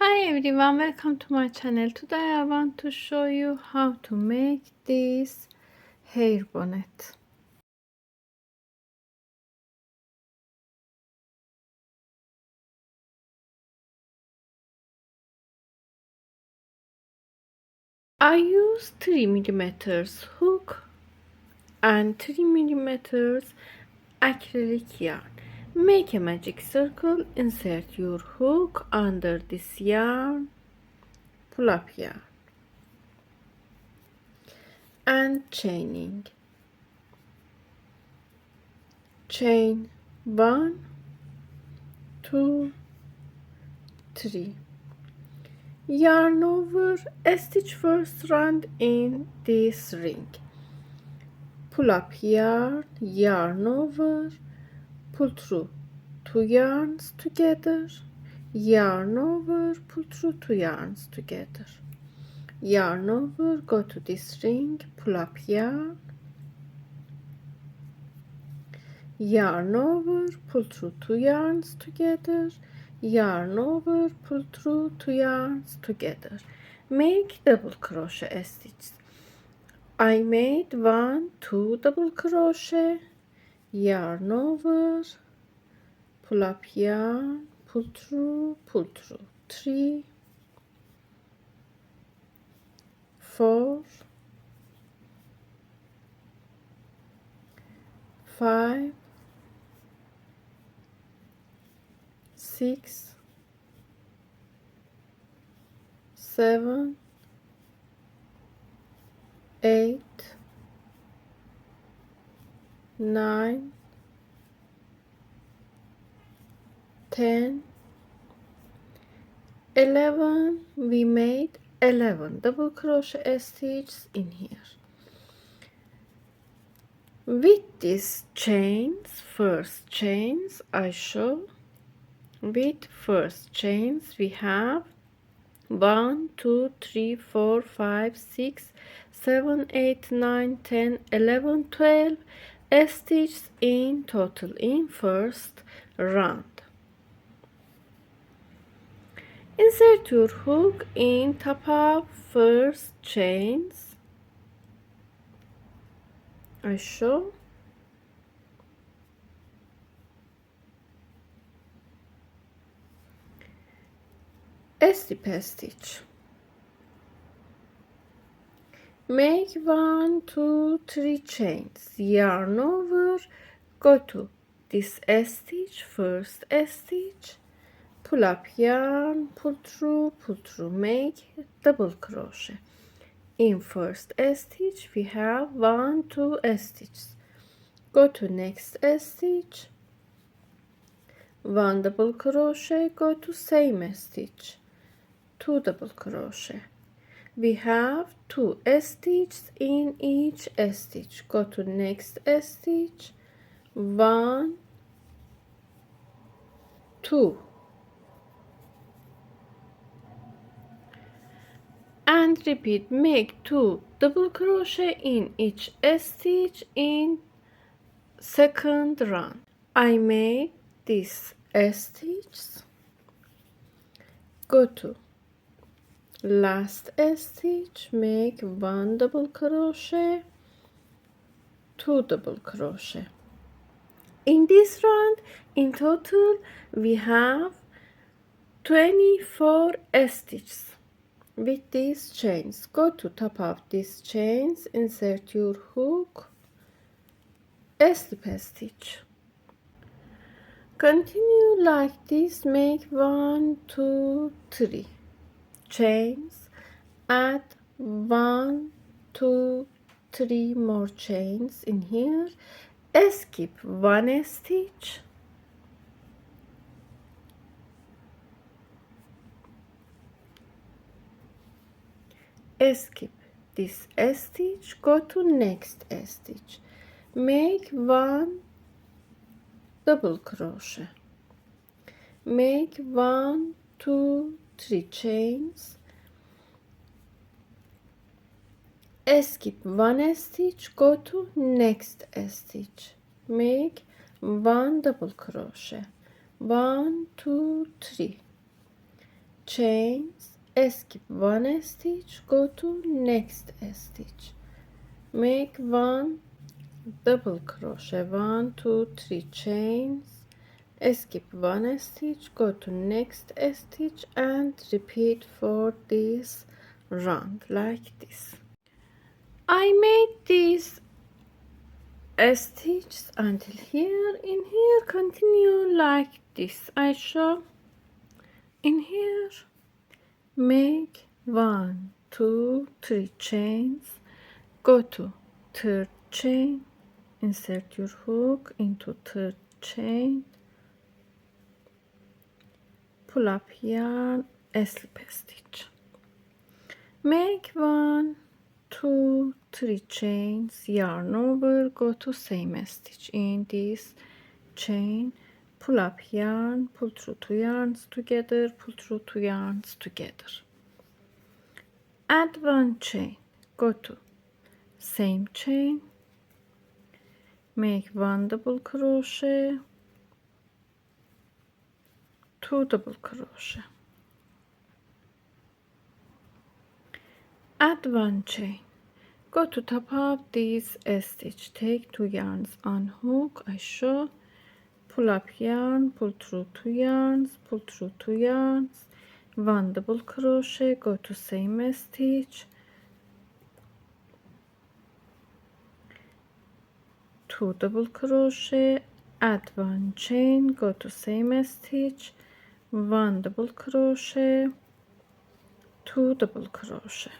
Hi everyone, welcome to my channel. Today I want to show you how to make this hair bonnet. I use 3mm hook and 3mm acrylic yarn. Make a magic circle, insert your hook under this yarn, pull up yarn and chaining. Chain 1, 2, 3. Yarn over, stitch first round in this ring, pull up yarn, yarn over, pull through 2 yarns together, yarn over, pull through 2 yarns together, yarn over, go to this ring, pull up yarn, yarn over, pull through 2 yarns together, yarn over, pull through 2 yarns together. Make double crochet stitches. I made 1, 2 double crochet, yarn over, pull up yarn, pull through, 3, 4, 5, 6, 7, 8, 9, 10, 11. We made 11 double crochet stitches in here. With these chains, first chains I show. With first chains we have 1, 2, 3, 4, 5, 6, 7, 8, 9, 10, 11, 12 stitches in total in first round. Insert your hook in top of first chains. I show. Slip stitch. Make 1, 2, 3 chains, yarn over, go to this stitch, first stitch, pull up yarn, pull through, make double crochet. In first stitch we have 1, 2 stitches. Go to next stitch, 1 double crochet, go to same stitch, 2 double crochet. We have 2 stitches in each stitch. Go to next stitch, 1, 2, and repeat. Make 2 double crochet in each stitch in second round. I made this stitch. Go to last stitch, make 1 double crochet, 2 double crochet. In this round in total we have 24 stitches with these chains. Go to top of these chains, insert your hook, slip stitch. Continue like this, make 1, 2, 3 chains, add 1, 2, 3 more chains in here, skip 1 stitch, skip this stitch, go to next stitch, make 1 double crochet, make 1, 2, 3 chains, skip 1 stitch, go to next stitch, make 1 double crochet, 1, 2, 3 chains, skip one stitch, go to next stitch, make one double crochet, 1 2 3 chains, skip one stitch, go to next stitch and repeat for this round like this. I made these stitches until here. In here continue like this. I show in here, make 1 2 3 chains, go to third chain, insert your hook into third chain, pull up yarn, slip stitch, make 1 2 3 chains, yarn over, go to same stitch in this chain, pull up yarn, pull through 2 yarns together, pull through 2 yarns together, add 1 chain, go to same chain, make 1 double crochet, 2 double crochet, add 1 chain, go to top of this stitch, take 2 yarns, unhook, I show, pull up yarn, pull through 2 yarns, pull through 2 yarns, 1 double crochet, go to same stitch, 2 double crochet, add 1 chain, go to same stitch, 1 double crochet, 2 double crochet,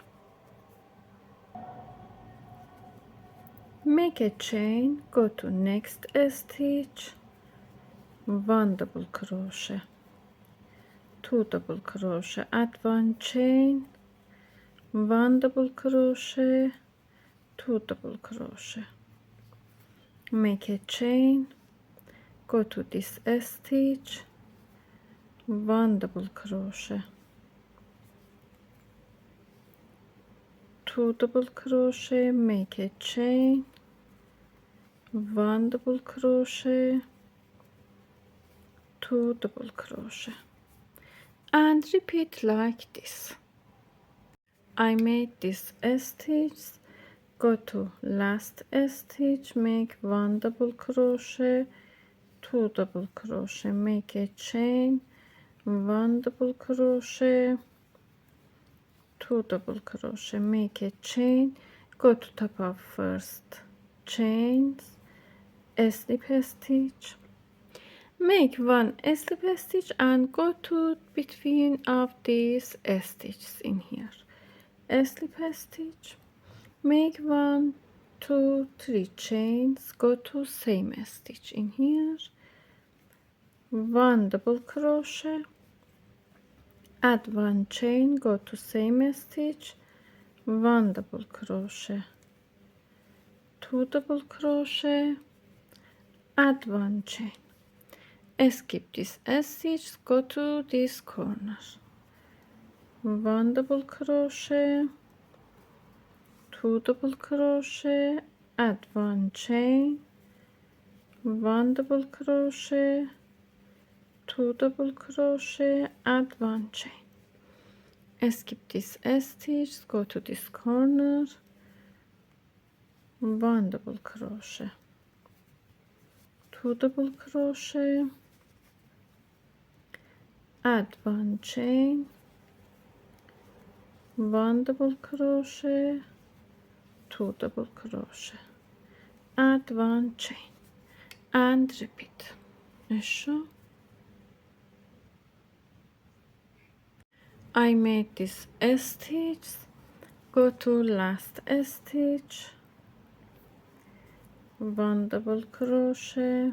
make a chain, go to next stitch, 1 double crochet, 2 double crochet, add 1 chain, 1 double crochet, 2 double crochet, make a chain, go to this stitch, 1 double crochet, 2 double crochet, make a chain, 1 double crochet, 2 double crochet, and repeat like this. I made this stitch, go to last stitch, make 1 double crochet, 2 double crochet, make a chain, 1 double crochet, 2 double crochet, make a chain, go to top of first chains, slip stitch, make 1 slip stitch and go to between of these stitches in here, slip stitch, make 1 2 3 chains, go to same stitch in here, 1 double crochet, add 1 chain, go to same stitch, 1 double crochet, 2 double crochet, add 1 chain, skip this stitch, go to this corner, 1 double crochet, 2 double crochet, add 1 chain, 1 double crochet, 2 double crochet, add 1 chain, skip this stitch, go to this corner, 1 double crochet, 2 double crochet, add 1 chain, 1 double crochet, 2 double crochet, add 1 chain, and repeat. Show. I made this stitch, go to last stitch, 1 double crochet,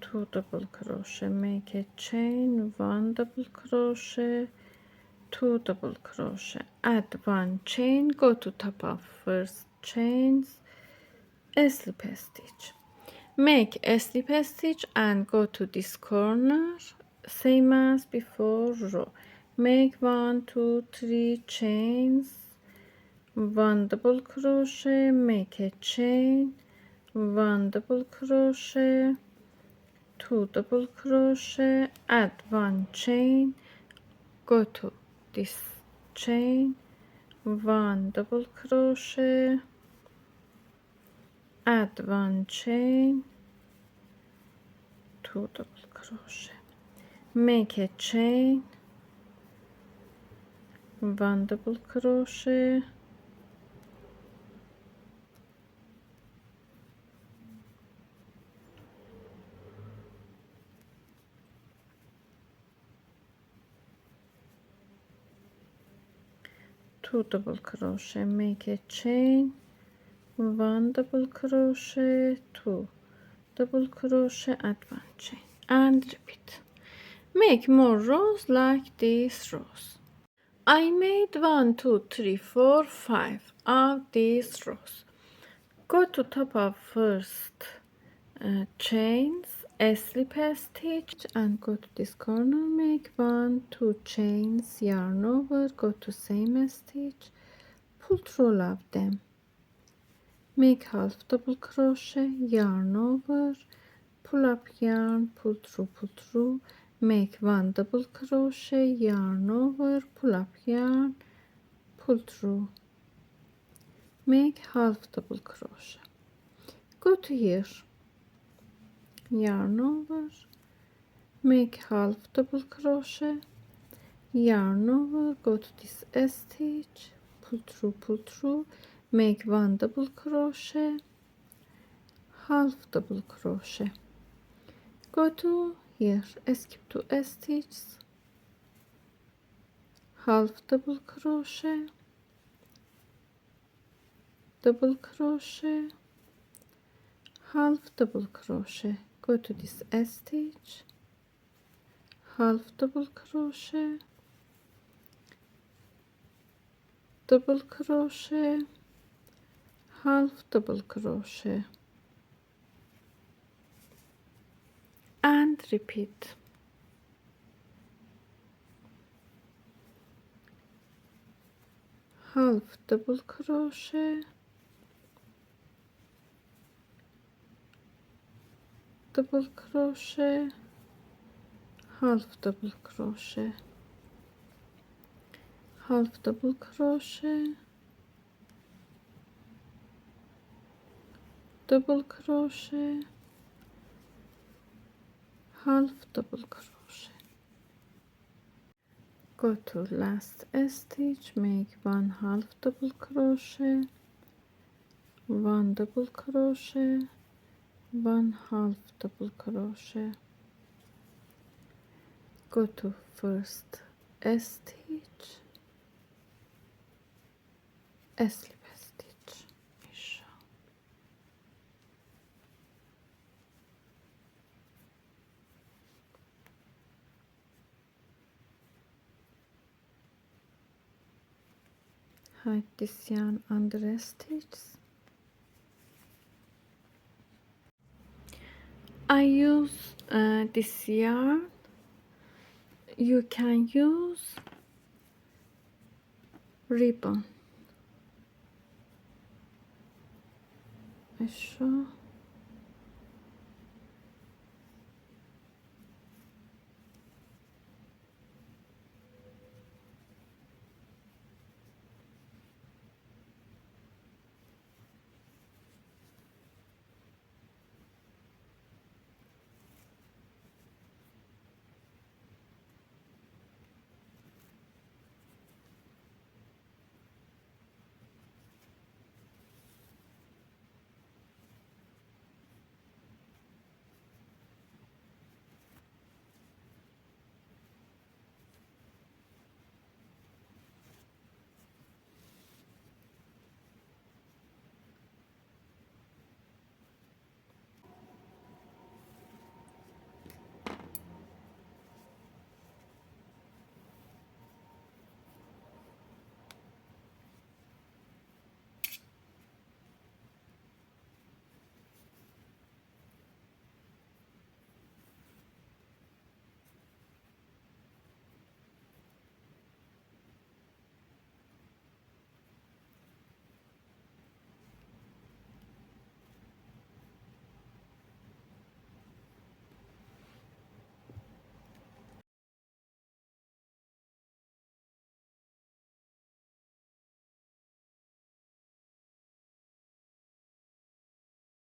2 double crochet, make a chain, 1 double crochet, 2 double crochet, add 1 chain, go to top of first chains, slip stitch, make a slip stitch and go to this corner, same as before row, make 1 2 3 chains, 1 double crochet, make a chain, 1 double crochet, 2 double crochet, add 1 chain, go to this chain, 1 double crochet, add 1 chain, 2 double crochet, make a chain, 1 double crochet, two double crochet, make a chain, 1 double crochet, 2 double crochet, add 1 chain, and repeat. Make more rows like these rows. I made 1, 2, 3, 4, 5 of these rows. Go to top of first chains, a slip stitch, and go to this corner, make 1, 2 chains, yarn over, go to same stitch, pull through all of them, make half double crochet, yarn over, pull up yarn, pull through, make 1 double crochet, yarn over, pull up yarn, pull through, make half double crochet, go to here, yarn over, make half double crochet, yarn over, go to this stitch, pull through, make 1 double crochet, half double crochet, go to here, skip 2 stitches, half double crochet, double crochet, half double crochet, go to this stitch, half double crochet, double crochet, half double crochet, and repeat. Half double crochet, double crochet, half double crochet, half double crochet, double crochet, half double crochet, go to last stitch, make 1 half double crochet, 1 double crochet, 1 half double crochet, go to first stitch, a slip stitch, hide this yarn under stitches. I use this yarn. You can use ribbon. I show.